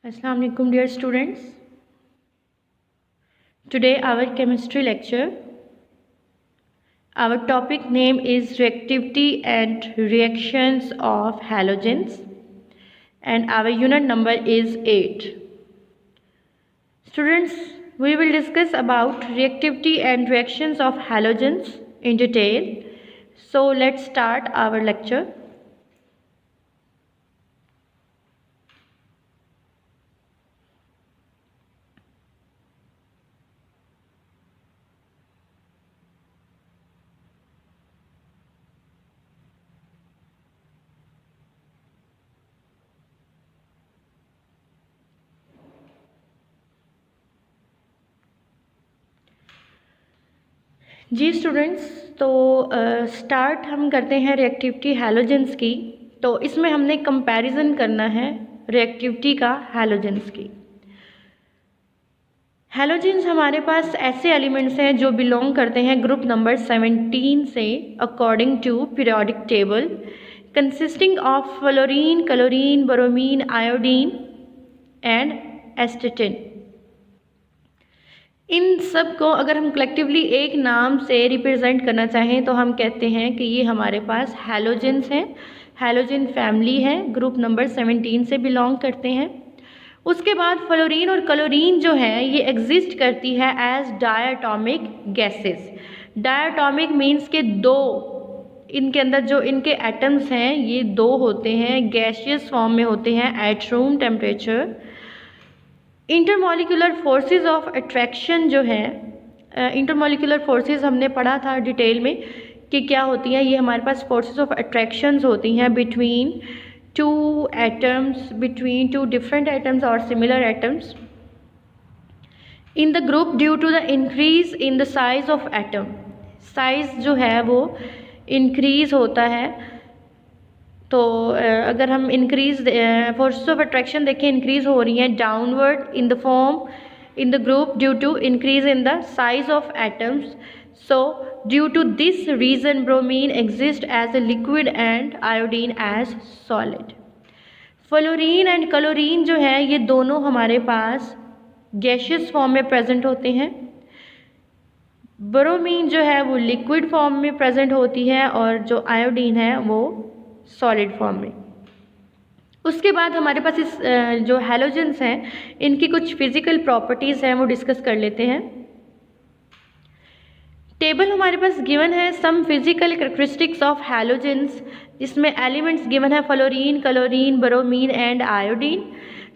Assalamu alaikum dear students. Today our chemistry lecture. Our topic name is reactivity and reactions of halogens and our unit number is 8. Students, we will discuss about reactivity and reactions of halogens in detail. So let's start our lecture. जी students, तो start हम करते हैं reactivity halogens की। तो इसमें हमने comparison करना है रिएक्टिविटी का हैलोजेंस की। हैलोजेंस हमारे पास ऐसे एलिमेंट्स हैं जो बिलोंग करते हैं ग्रुप नंबर 17 से according to periodic table, consisting of fluorine, chlorine, bromine, iodine and astatine. इन सब को अगर हम कलेक्टिवली एक नाम से रिप्रेजेंट करना चाहें तो हम कहते हैं कि ये हमारे पास हैलोजेंस हैं, हैलोजन फैमिली है, ग्रुप नंबर 17 से बिलोंग करते हैं। उसके बाद फ्लोरीन और क्लोरीन जो है ये एग्जिस्ट करती है as diatomic gases. Diatomic means के दो, इनके अंदर जो इनके एटम्स हैं ये दो होते हैं, गैसियस फॉर्म में होते हैं at room temperature. Intermolecular forces of attraction जो है, इंटरमॉलिक्यूलर फोर्सेस हमने पढ़ा था डिटेल में कि क्या होती है। ये हमारे पास फोर्सेस ऑफ अट्रैक्शंस होती हैं between two atoms, between two different atoms और similar atoms in the group due to the increase in the size of atom. Size जो है वो इंक्रीज होता है। तो अगर हम इंक्रीज फोर्सेस ऑफ अट्रैक्शन देखें, इंक्रीज हो रही हैं downward in the form in the group due to increase in the size of atoms. So due to this reason bromine exist as a liquid and iodine as solid. Fluorine and chlorine जो है ये दोनों हमारे पास gaseous form में present होते हैं। Bromine जो है वो लिक्विड फॉर्म में प्रेजेंट होती है और जो आयोडीन है वो सॉलिड फॉर्म में। उसके बाद हमारे पास इस जो हैलोजेंस हैं इनकी कुछ फिजिकल प्रॉपर्टीज़ हैं वो डिस्कस कर लेते हैं। टेबल हमारे पास गिवन है some physical characteristics of halogens, जिसमें एलिमेंट्स गिवन है fluorine, chlorine, bromine and iodine.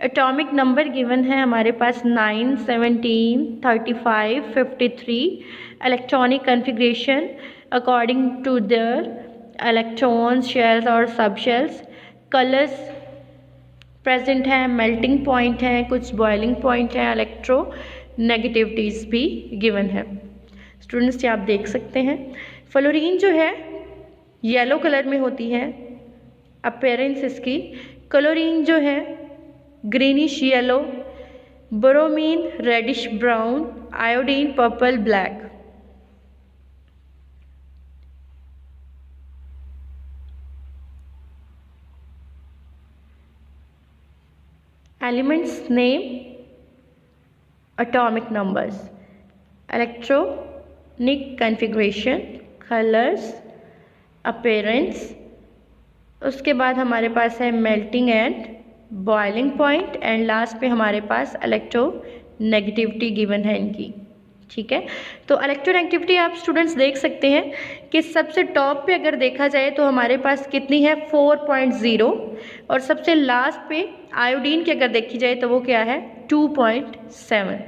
Atomic number given है हमारे पास 9, 17, 35, 53। Electronic configuration according to their electrons, shells और सब शेल्स। कलर्स प्रेजेंट हैं, मेल्टिंग पॉइंट हैं, कुछ बॉइलिंग पॉइंट हैं, इलेक्ट्रो नेगेटिविटीज़ भी गिवन है। स्टूडेंट्स ये आप देख सकते हैं। फ्लोरीन जो है येलो कलर में होती है अपीयरेंस इसकी, क्लोरीन जो है greenish yellow, bromine reddish brown, iodine purple black. Elements name, atomic numbers, electronic configuration, colors, appearance। उसके बाद हमारे पास है melting and boiling point and last पे हमारे पास इलेक्ट्रोनेगेटिविटी गिवन है इनकी। ठीक है, तो इलेक्ट्रोनेगेटिविटी आप स्टूडेंट्स देख सकते हैं कि सबसे टॉप पे अगर देखा जाए तो हमारे पास कितनी है 4.0 और सबसे लास्ट पे आयोडीन की अगर देखी जाए तो वो क्या है 2.7।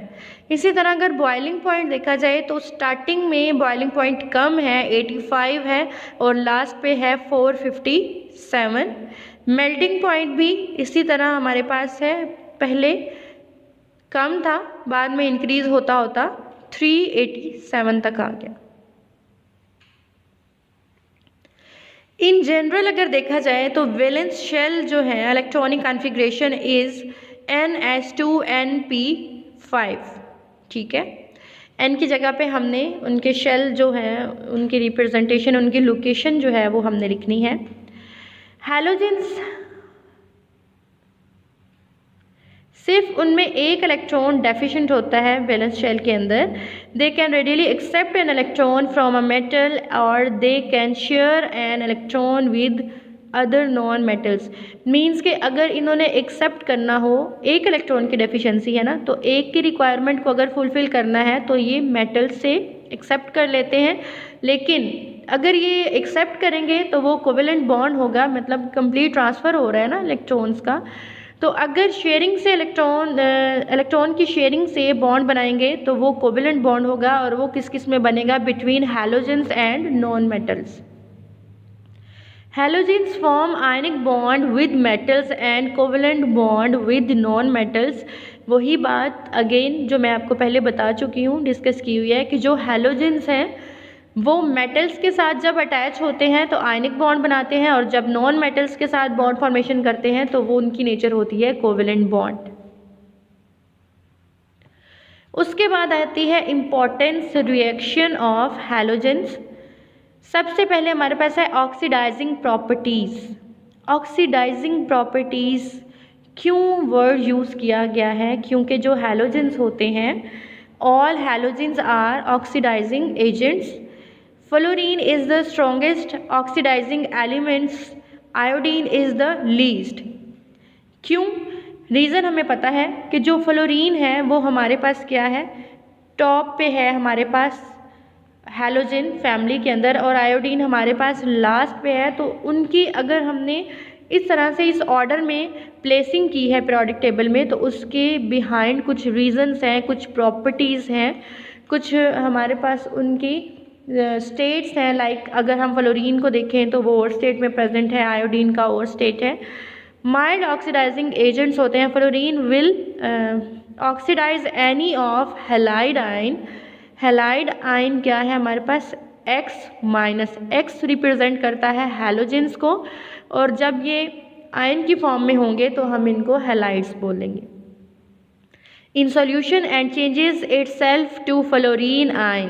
इसी तरह अगर बॉइलिंग पॉइंट देखा जाए तो स्टार्टिंग में बॉइलिंग पॉइंट कम है 85 है और लास्ट पे है 457। मेल्टिंग पॉइंट भी इसी तरह हमारे पास है, पहले कम था बाद में इंक्रीज होता होता 387 तक आ गया। इन जनरल अगर देखा जाए तो वैलेंस शेल जो है इलेक्ट्रॉनिक कॉन्फ़िगरेशन इज NS2NP5। ठीक है, N की जगह पे हमने उनके शेल जो है उनकी रिप्रेजेंटेशन, उनकी लोकेशन जो है वो हमने लिखनी है। हैलोजेंस सिर्फ उनमें एक इलेक्ट्रॉन डेफिशिएंट होता है वैलेंस शेल के अंदर। They can readily accept an electron from a metal और they can share an electron with other non metals. Means कि अगर इन्होंने एक्सेप्ट करना हो, एक इलेक्ट्रॉन की डेफिशिएंसी है ना, तो एक की रिक्वायरमेंट को अगर फुलफ़िल करना है तो ये मेटल से एक्सेप्ट कर लेते हैं। लेकिन अगर ये एक्सेप्ट करेंगे तो वो कोवेलेंट बॉन्ड होगा, मतलब कंप्लीट ट्रांसफ़र हो रहा है ना इलेक्ट्रॉन्स का। तो अगर शेयरिंग से इलेक्ट्रॉन की शेयरिंग से बॉन्ड बनाएंगे तो वो कोवेलेंट बॉन्ड होगा, और वो किस किस में बनेगा, between halogens and non metals. Halogens form ionic bond with metals and covalent bond with non-metals। वही बात अगेन जो मैं आपको पहले बता चुकी हूँ, डिस्कस की हुई है, कि जो हैलोजेंस हैं वो मेटल्स के साथ जब अटैच होते हैं तो आयनिक बॉन्ड बनाते हैं, और जब नॉन मेटल्स के साथ बॉन्ड फॉर्मेशन करते हैं तो वो उनकी नेचर होती है कोवेलेंट बॉन्ड। उसके बाद आती है इम्पोर्टेंस रिएक्शन ऑफ हैलोजेंस। सबसे पहले हमारे पास है ऑक्सीडाइजिंग प्रॉपर्टीज़। ऑक्सीडाइजिंग प्रॉपर्टीज़ क्यों वर्ड यूज़ किया गया है, क्योंकि जो हैलोजेंस होते हैं, all halogens are oxidising agents. Fluorine is the strongest oxidising elements, iodine is the least. क्यों? रीज़न हमें पता है कि जो फ्लोरीन है वो हमारे पास क्या है, टॉप पे है हमारे पास हैलोजन फैमिली के अंदर, और आयोडीन हमारे पास लास्ट पे है। तो उनकी अगर हमने इस तरह से इस ऑर्डर में प्लेसिंग की है पीरियोडिक टेबल में, तो उसके बिहाइंड कुछ रीजंस हैं, कुछ प्रॉपर्टीज़ हैं, कुछ हमारे पास उनकी स्टेट्स हैं। लाइक अगर हम फ्लोरीन को देखें तो वो और स्टेट में प्रेजेंट है, आयोडीन का और स्टेट है। माइल्ड ऑक्सीडाइजिंग एजेंट्स होते हैं। Fluorine will oxidise any of halide ion. Halide ion क्या है हमारे पास, X-, X रिप्रेजेंट करता है हैलोजेंस को, और जब ये आयन की फॉर्म में होंगे तो हम इनको हैलाइड्स बोलेंगे। In solution and changes itself to fluorine ion.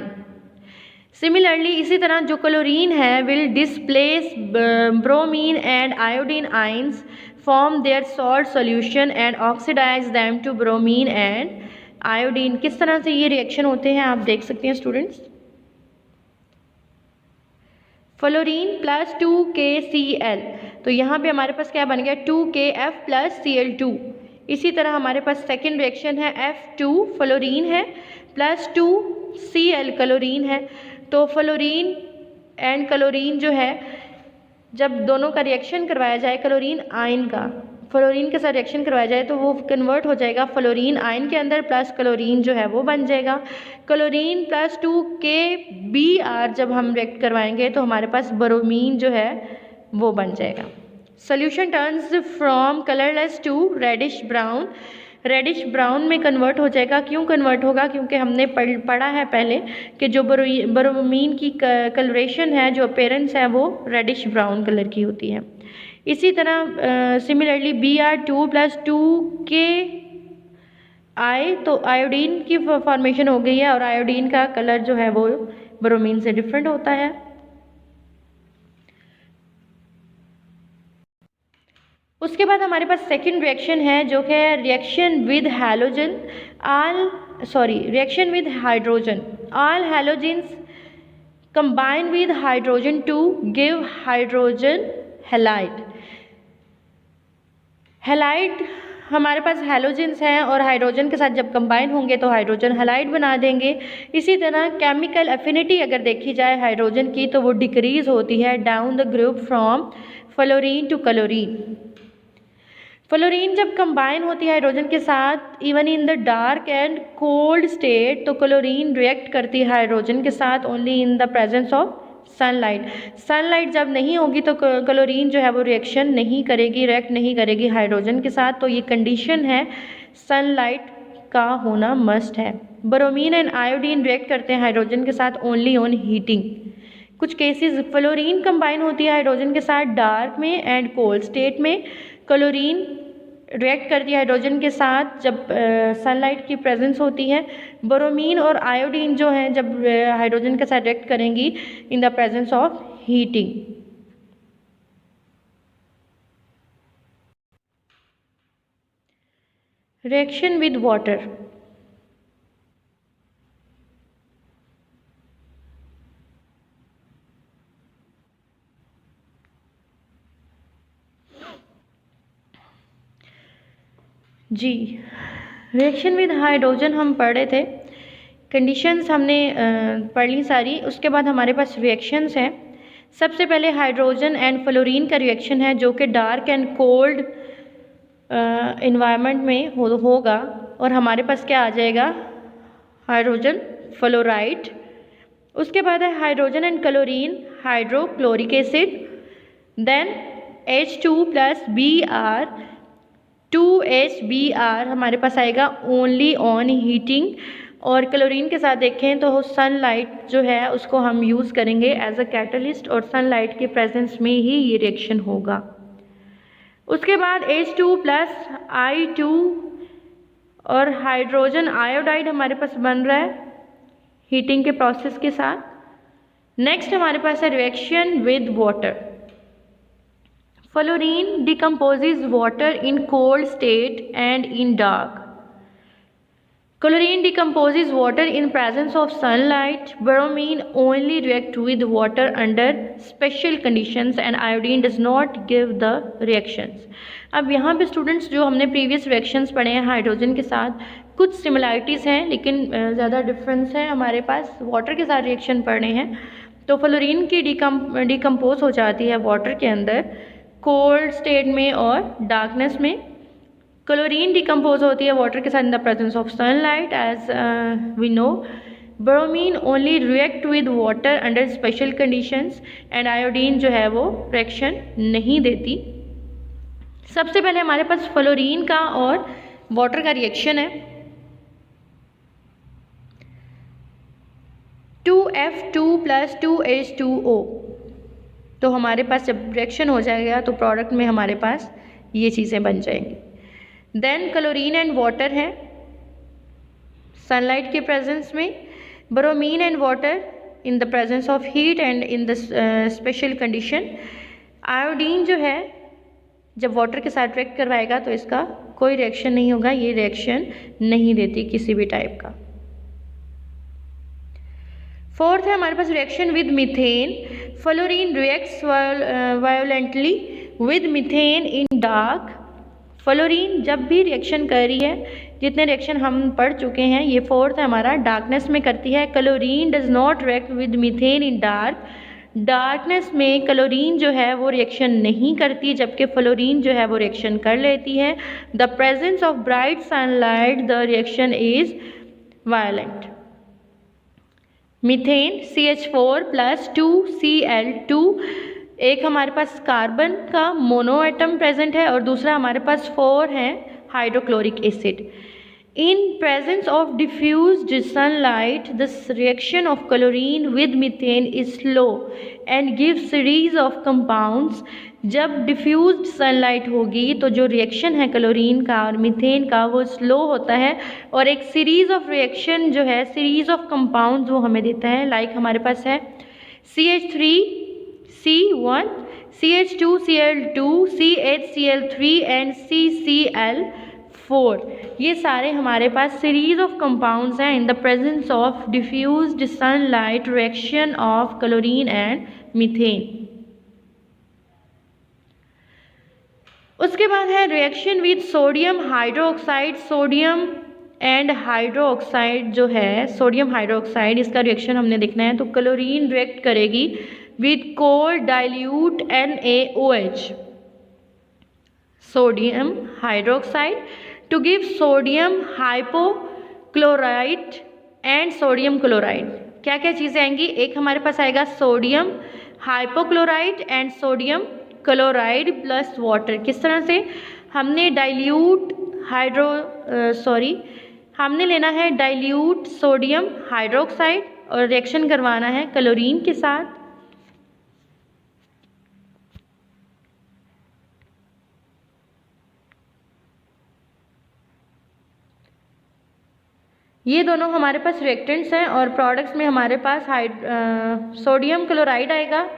Similarly इसी तरह जो क्लोरीन है will displace bromine and iodine ions, form their salt solution and oxidise them to bromine and iodine. किस तरह से ये रिएक्शन होते हैं आप देख सकते हैं स्टूडेंट्स। फ्लोरीन प्लस 2KCl, तो यहाँ पे हमारे पास क्या बन गया, 2KF प्लस Cl2। इसी तरह हमारे पास सेकेंड रिएक्शन है F2 फ्लोरीन है प्लस 2Cl क्लोरीन है। तो फ्लोरीन एंड क्लोरीन जो है, जब दोनों का रिएक्शन करवाया जाए, क्लोरीन आयन का फ्लोरीन के साथ रिएक्शन करवाया जाए तो वो कन्वर्ट हो जाएगा फ्लोरीन आयन के अंदर, प्लस क्लोरीन जो है वो बन जाएगा। क्लोरीन प्लस 2KBr जब हम रिएक्ट करवाएंगे तो हमारे पास ब्रोमीन जो है वो बन जाएगा। Solution turns from colourless to reddish brown. Reddish brown में कन्वर्ट हो जाएगा। क्यों कन्वर्ट होगा, क्योंकि हमने पढ़ा है पहले कि जो ब्रोमीन की कलरेशन है, जो अपेयरेंस है, वो रेडिश ब्राउन कलर की होती है। इसी तरह सिमिलरली Br2 प्लस 2KI, तो आयोडीन की फॉर्मेशन हो गई है, और आयोडीन का कलर जो है वो ब्रोमीन से डिफरेंट होता है। उसके बाद हमारे पास सेकंड रिएक्शन है जो कि reaction with halogen reaction with hydrogen. All halogens combine with hydrogen to give hydrogen halide. Halide हमारे पास हैलोजेंस हैं, और हाइड्रोजन के साथ जब कंबाइन होंगे तो हाइड्रोजन हैलाइड बना देंगे। इसी तरह केमिकल एफिनिटी अगर देखी जाए हाइड्रोजन की तो वो डिक्रीज होती है down the group from fluorine to chlorine. Fluorine जब कंबाइन होती है हाइड्रोजन के साथ even in the dark and cold state, तो क्लोरीन रिएक्ट करती है हाइड्रोजन के साथ only in the presence of sunlight. Sunlight जब नहीं होगी तो क्लोरीन जो है वो रिएक्शन नहीं करेगी, रिएक्ट नहीं करेगी हाइड्रोजन के साथ। तो ये कंडीशन है, सनलाइट का होना मस्ट है। ब्रोमीन एंड आयोडीन रिएक्ट करते हैं हाइड्रोजन के साथ ओनली ऑन हीटिंग। कुछ केसेस फ्लोरीन कंबाइन होती है हाइड्रोजन के साथ डार्क में एंड कोल्ड स्टेट में। क्लोरीन रिएक्ट करती है हाइड्रोजन के साथ जब सनलाइट की प्रेजेंस होती है। ब्रोमीन और आयोडीन जो हैं जब हाइड्रोजन के साथ रिएक्ट करेंगी in the presence of heating. Reaction with water. जी, रिएक्शन विद हाइड्रोजन हम पढ़ रहे थे, कंडीशंस हमने पढ़ ली सारी। उसके बाद हमारे पास रिएक्शंस हैं। सबसे पहले हाइड्रोजन एंड फ्लोरीन का रिएक्शन है जो कि डार्क एंड कोल्ड इन्वायरमेंट में होगा और हमारे पास क्या आ जाएगा, हाइड्रोजन फ्लोराइड। उसके बाद है hydrogen and chlorine hydrochloric acid, then H2 plus Br 2HBr हमारे पास आएगा ओनली ऑन हीटिंग। और क्लोरीन के साथ देखें तो सनलाइट जो है उसको हम यूज़ करेंगे एज अ कैटलिस्ट और सनलाइट के प्रेजेंस में ही ये रिएक्शन होगा। उसके बाद H2 प्लस I2 और हाइड्रोजन आयोडाइड हमारे पास बन रहा है हीटिंग के प्रोसेस के साथ। नेक्स्ट हमारे पास है reaction with water. Fluorine decomposes water in cold state and in dark. Chlorine decomposes water in presence of sunlight. Bromine only reacts with water under special conditions and iodine does not give the reactions. अब यहाँ पे students जो हमने previous reactions पढ़े हैं hydrogen के साथ कुछ सिमिलरिटीज़ हैं लेकिन ज़्यादा डिफरेंस है हमारे पास वाटर के साथ रिएक्शन पढ़ने हैं। तो फ्लोरीन की डिकम्पोज हो जाती है वाटर के अंदर कोल्ड स्टेट में और डार्कनेस में। क्लोरीन डिकम्पोज होती है वाटर के साथ in the presence of sunlight as we know. Bromine only react with water under special conditions and iodine जो है वो रिएक्शन नहीं देती। सबसे पहले हमारे पास फ्लोरीन का और वाटर का रिएक्शन है। 2F2 plus 2H2O। तो हमारे पास जब रिएक्शन हो जाएगा तो प्रोडक्ट में हमारे पास ये चीज़ें बन जाएंगी। देन क्लोरीन एंड वाटर है सनलाइट के प्रेजेंस में। Bromine and water in the presence of heat and in the special condition. Iodine जो है जब वाटर के साथ रिएक्ट करवाएगा तो इसका कोई रिएक्शन नहीं होगा, ये रिएक्शन नहीं देती किसी भी टाइप का। फोर्थ है हमारे पास reaction with methane. Fluorine reacts violently with methane in dark. Fluorine जब भी रिएक्शन कर रही है, जितने रिएक्शन हम पढ़ चुके हैं, ये फोर्थ है हमारा, डार्कनेस में करती है। Chlorine does not react with methane in dark. Darkness में क्लोरीन जो है वो रिएक्शन नहीं करती जबकि फ्लोरीन जो है वो रिएक्शन कर लेती है। The presence of bright sunlight the reaction is violent. Methane CH4 plus 2Cl2, एक हमारे पास कार्बन का मोनो एटम प्रेजेंट है और दूसरा हमारे पास 4 है hydrochloric acid. In presence of diffused sunlight this reaction of chlorine with methane is slow and give series of compounds. जब diffused sunlight होगी तो जो रिएक्शन है क्लोरीन का और मीथेन का वो स्लो होता है और एक सीरीज ऑफ रिएक्शन जो है, सीरीज ऑफ कंपाउंड्स वो हमें देता है। लाइक हमारे पास है CH3C1 CH2Cl2 CHCl3 and CCl4। ये सारे हमारे पास सीरीज ऑफ कंपाउंड्स हैं इन the presence of diffused sunlight reaction of chlorine and methane. उसके बाद है reaction with sodium hydroxide. Sodium and hydroxide जो है, सोडियम हाइड्रोक्साइड, इसका रिएक्शन हमने देखना है। तो क्लोरीन रिएक्ट करेगी with cold dilute NaOH sodium hydroxide to give sodium hypochloride and sodium chloride. क्या क्या चीज़ें आएंगी, एक हमारे पास आएगा sodium hypochloride and sodium chloride plus water. किस तरह से, हमने हमने लेना है डाइल्यूट सोडियम हाइड्रोक्साइड और रिएक्शन करवाना है क्लोरीन के साथ। ये दोनों हमारे पास रिएक्टेंट्स हैं और प्रोडक्ट्स में हमारे पास सोडियम क्लोराइड आएगा,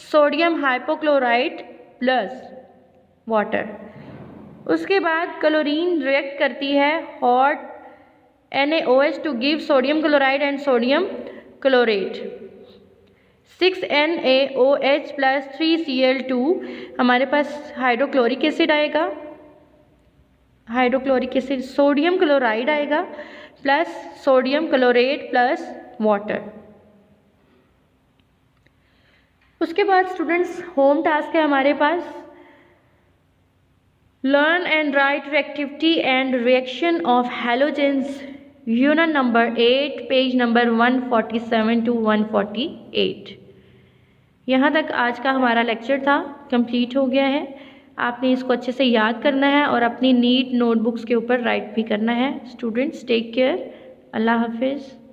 सोडियम हाइपोक्लोराइड प्लस वाटर। उसके बाद क्लोरीन रिएक्ट करती है hot NaOH to give sodium chloride and sodium chlorate. 6NaOH plus 3Cl2 हमारे पास हाइड्रोक्लोरिक एसिड आएगा, हाइड्रोक्लोरिक एसिड सोडियम क्लोराइड आएगा plus sodium chlorate plus water. उसके बाद स्टूडेंट्स होम टास्क है हमारे पास, learn and write reactivity and reaction of halogens unit number 8 page number 147 to 148। यहाँ तक आज का हमारा लेक्चर था, कंप्लीट हो गया है। आपने इसको अच्छे से याद करना है और अपनी नीट नोटबुक्स के ऊपर राइट भी करना है। स्टूडेंट्स टेक केयर, अल्लाह हाफिज़।